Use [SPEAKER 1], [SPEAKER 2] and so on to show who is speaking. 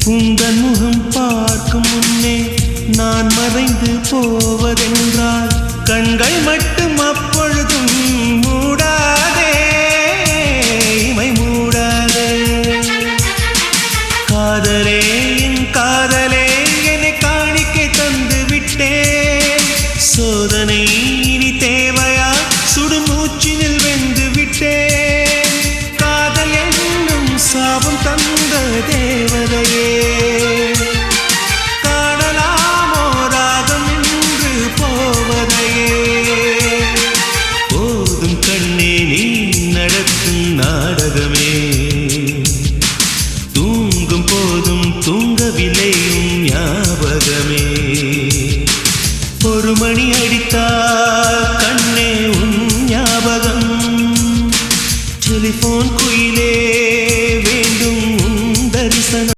[SPEAKER 1] உந்தன் முகம் பார்க்கும் முன்னே நான் மறைந்து போவதென்றால் கண்கள் மட்டும் அப்பொழுதும் மூடாதே இமை மூடாதே காதலே